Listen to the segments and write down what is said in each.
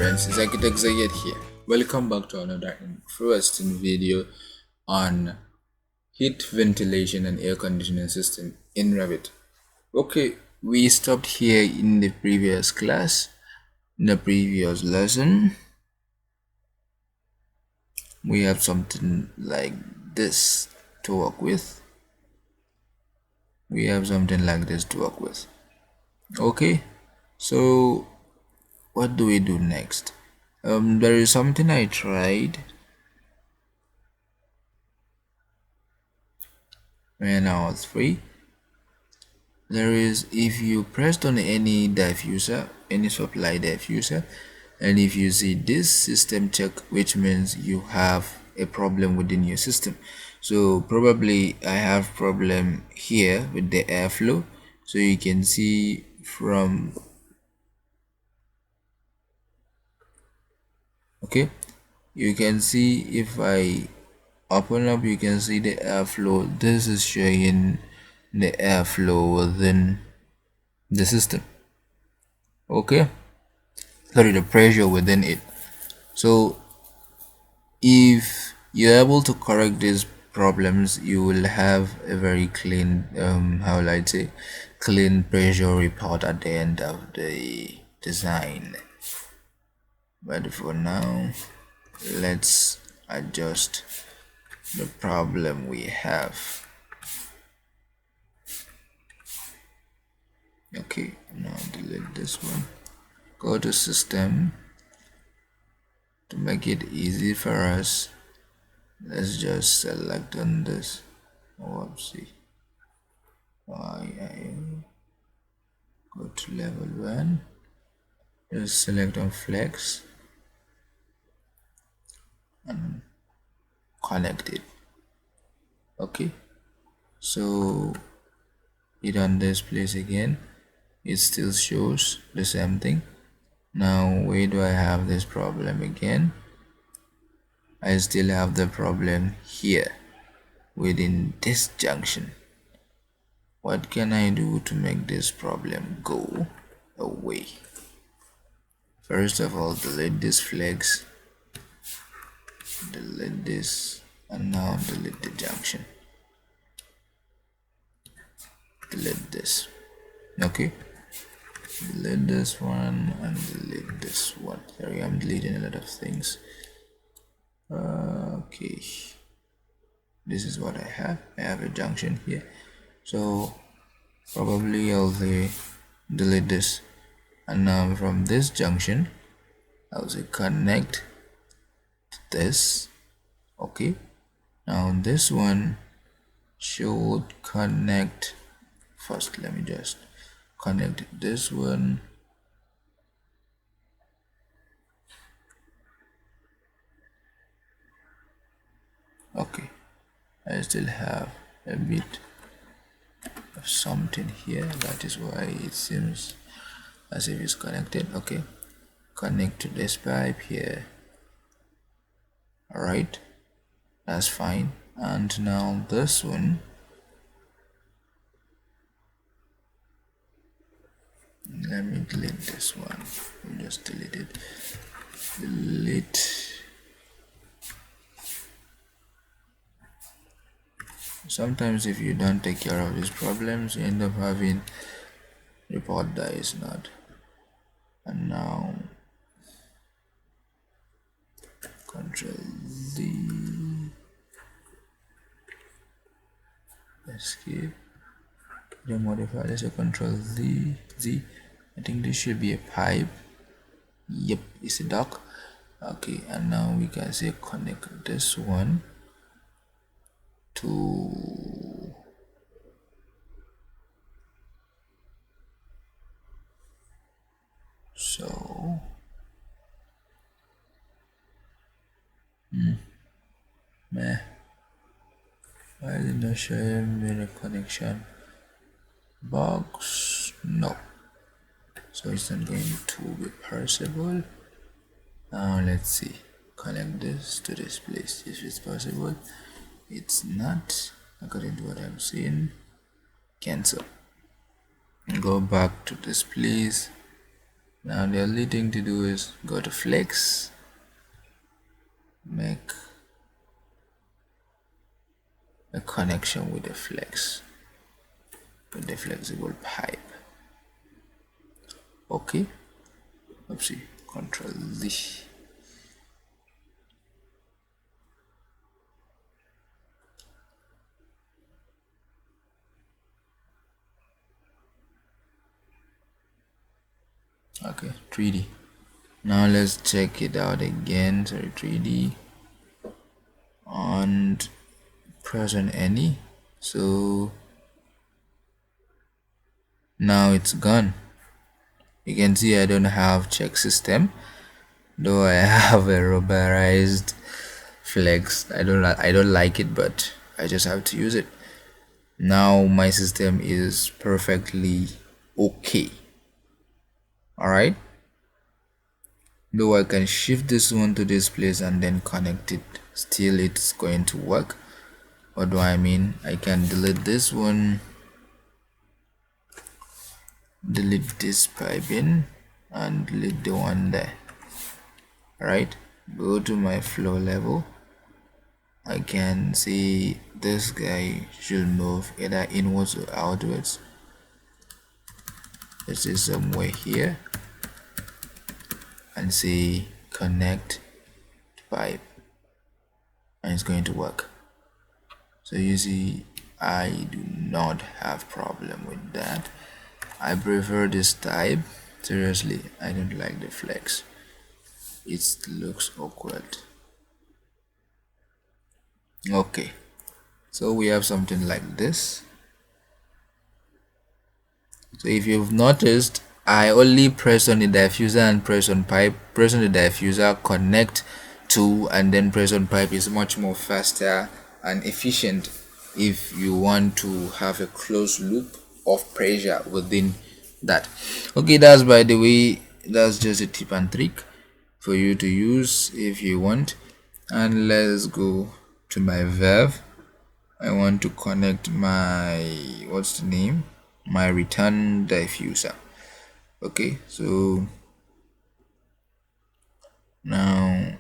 friends, it's Architect Zayed here. Welcome back to another interesting video on heat ventilation and air conditioning system in Revit. Okay, we stopped here in the previous class. In the previous lesson, we have something like this to work with. Okay, so what do we do next? There is something I tried when I was free. There is, if you pressed on any diffuser, any supply diffuser, and if you see this system check, which means you have a problem within your system. So probably I have problem here with the airflow. So you can see from, okay, you can see if I open up, you can see the airflow. This is showing the airflow within the system. Okay, sorry, the pressure within it. So if you're able to correct these problems, you will have a very clean how will I say, clean pressure report at the end of the design. But for now, let's adjust the problem we have. Okay, now delete this one. Go to system. To make it easy for us, let's just select on this. Whoopsie. Go to level 1. Just select on flex and connect it. Okay, so hit on this place again. It still shows the same thing. Now where do I have this problem again? I still have the problem here within this junction. What can I do to make this problem go away? First of all, delete this flex, delete this, and now delete the junction. Delete this. Okay, delete this one and delete this one. Sorry, I'm deleting a lot of things. Okay, this is what I have. I have a junction here, so probably I'll say delete this, and now from this junction I'll say connect to this. Okay, now this one should connect first. Let me just connect this one. Okay, I still have a bit of something here, that is why it seems as if it's connected. Okay, connect to this pipe here. Alright, that's fine. And now this one, let me delete this one. I'll just delete it. Delete. Sometimes if you don't take care of these problems, you end up having report that is not. And now Control Z, escape, then modify. Let's say Control Z. I think this should be a pipe. Yep, it's a dock. Okay, and now we can say connect this one to so meh. Why did not show him the connection box? No, so it's not going to be possible. Now let's see, connect this to this place if it's possible. It's not, according to what I'm seeing. Cancel, go back to this place, Now the only thing to do is go to flex, make a connection with the flex, with the flexible pipe. Okay, oopsie, Control Z. Okay, 3D. Now let's check it out again. Sorry, 3D, and press on any. So now it's gone. You can see I don't have check system, though I have a rubberized flex. I don't like it, but I just have to use it. Now my system is perfectly okay. All right, though I can shift this one to this place and then connect it, still it's going to work. What do I mean? I can delete this one, delete this piping, and delete the one there. All right, go to my flow level. I can see this guy should move either inwards or outwards. This is somewhere here, and say connect pipe, and it's going to work. So you see, I do not have problem with that. I prefer this type. Seriously, I don't like the flex. It looks awkward. Okay, so we have something like this. So if you've noticed, I only press on the diffuser and press on pipe. Press on the diffuser, connect to, and then press on pipe is much more faster and efficient if you want to have a closed loop of pressure within that. Okay, that's, by the way, that's just a tip and trick for you to use if you want. And let's go to my valve. I want to connect my, what's the name, my return diffuser. Okay, so now,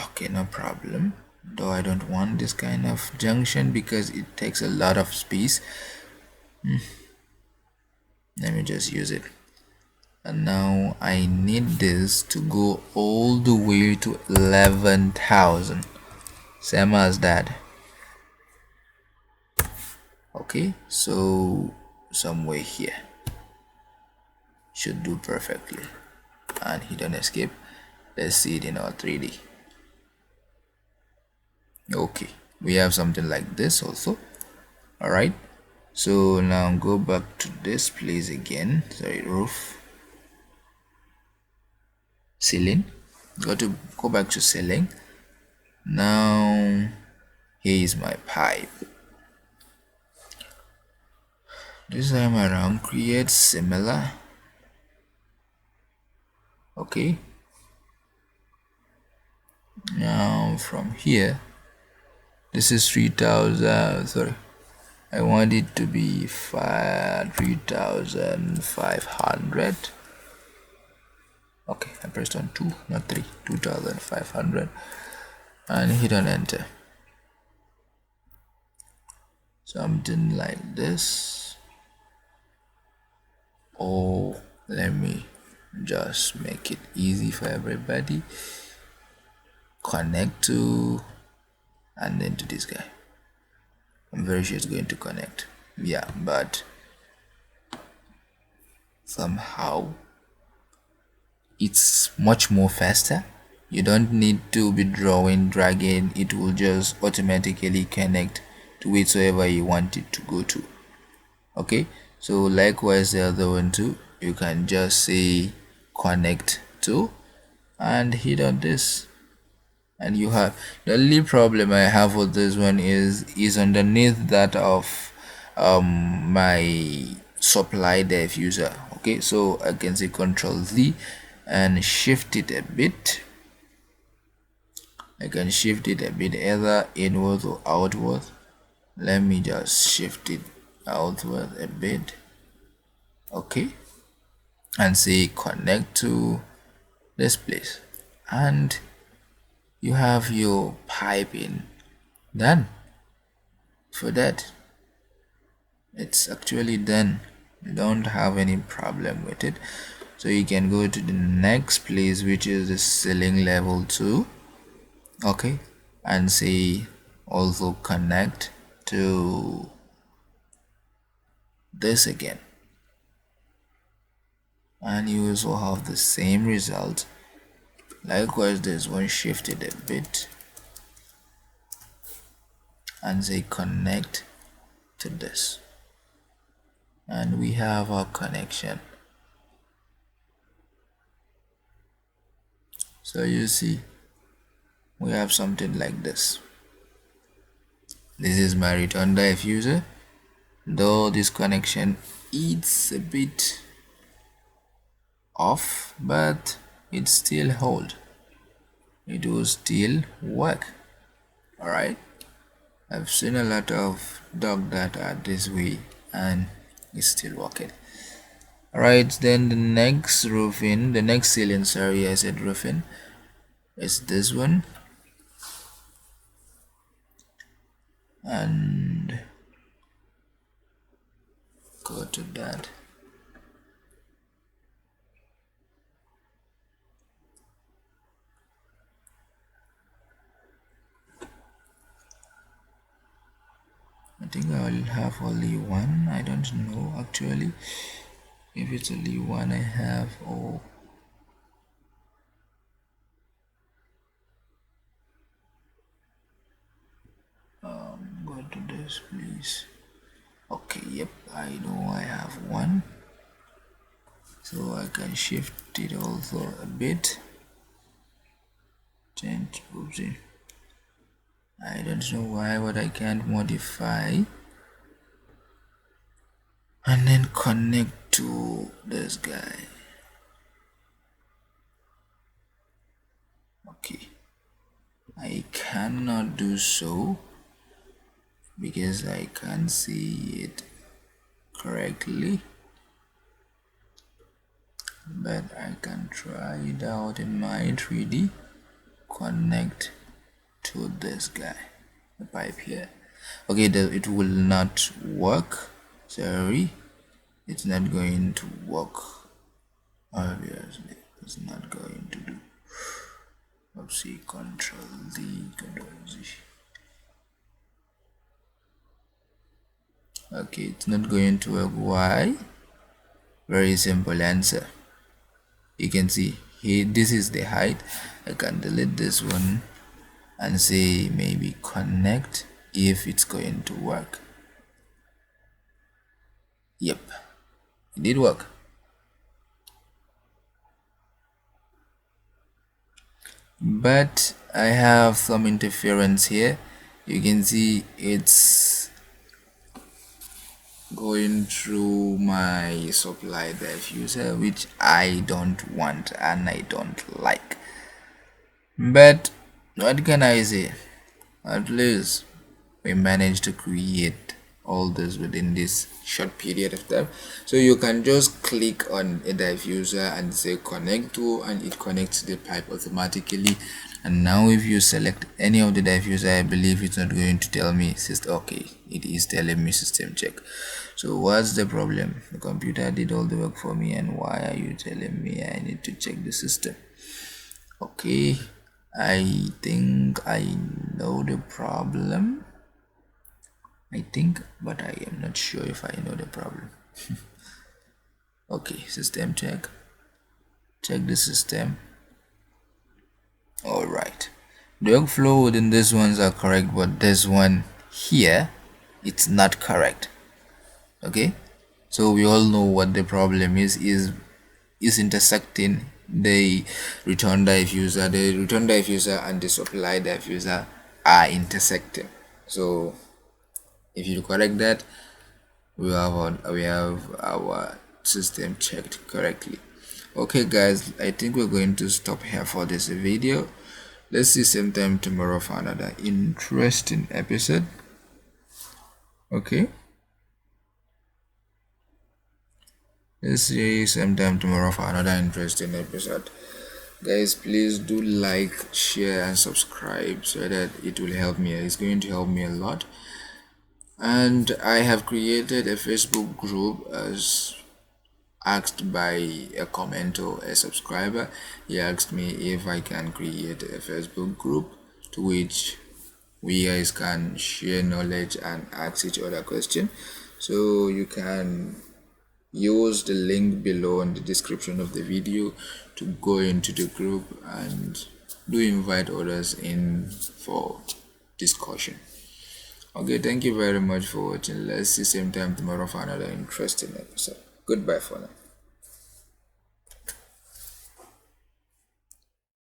okay, no problem, though I don't want this kind of junction because it takes a lot of space. Let me just use it. And now I need this to go all the way to 11,000, same as that. Okay, so somewhere here should do perfectly, and hit on escape. Let's see it in our 3D. Okay, we have something like this also. All right, so now go back to this place again. Sorry, roof, ceiling. Go back to ceiling. Now here is my pipe. This time around, create similar. Okay, now from here, this is 3,000. Sorry, I want it to be 3,500. Okay, I pressed on 2, not 3, 2,500, and hit on enter. Something like this. Oh, let me just make it easy for everybody. Connect to, and then to this guy. I'm very sure it's going to connect. Yeah, but somehow it's much more faster. You don't need to be drawing, dragging. It will just automatically connect to whichever you want it to go to. Okay, so likewise the other one too, you can just say connect to and hit on this, and you have. The only problem I have with this one is underneath that of my supply diffuser. Okay, so I can say Control Z and shift it a bit. I can shift it a bit either inward or outward. Let me just shift it outward a bit. Okay, and say connect to this place, and you have your piping done. For that, it's actually done. You don't have any problem with it. So you can go to the next place, which is the ceiling level 2. Okay, and say also connect to this again, and you also have the same result. Likewise, this one shifted a bit, and say connect to this, and we have our connection. So you see, we have something like this. This is my return diffuser, though this connection is a bit off, but it still hold. It will still work. Alright, I've seen a lot of dog that are this way and it's still working. Alright, then the next roofing, the next ceiling, sorry, I said roofing, is this one, and go to that. I think I will have only one. I don't know actually if it's only one I have, or go to this please. Okay, yep, I know I have one, so I can shift it also a bit. Change, oopsie, I don't know why, but I can't modify, and then connect to this guy. Okay, I cannot do so because I can't see it correctly, but I can try it out in my 3D. Connect to this guy, the pipe here. Okay, it will not work, sorry, it's not going to work, obviously it's not going to do. Oopsie, control D, control Z. Okay, it's not going to work. Why? Very simple answer. You can see here, this is the height. I can delete this one and say maybe connect if it's going to work. Yep, it did work. But I have some interference here. You can see it's going through my supply diffuser, which I don't want and I don't like. But what can I say? At least we managed to create all this within this short period of time. So you can just click on a diffuser and say connect to, and it connects the pipe automatically. And now if you select any of the diffuser, I believe it's not going to tell me system. Okay, it is telling me system check. So what's the problem? The computer did all the work for me, and why are you telling me I need to check the system? Okay, I think I know the problem. I think, but I am not sure if I know the problem. Okay, system check. Check the system. Alright. The workflow within these ones are correct, but this one here, it's not correct. Okay? So we all know what the problem is intersecting the return diffuser. The return diffuser and the supply diffuser are intersecting. So if you correct that, we have our system checked correctly. Okay guys, I think we're going to stop here for this video. Let's see same time tomorrow for another interesting episode. Okay, Let's see sometime tomorrow for another interesting episode. Guys, please do like, share, and subscribe so that it will help me. It's going to help me a lot. And I have created a Facebook group as asked by a commenter, a subscriber. He asked me if I can create a Facebook group to which we guys can share knowledge and ask each other questions. So you can use the link below in the description of the video to go into the group and do invite others in for discussion. Okay, thank you very much for watching. Let's see same time tomorrow for another interesting episode. Goodbye for now.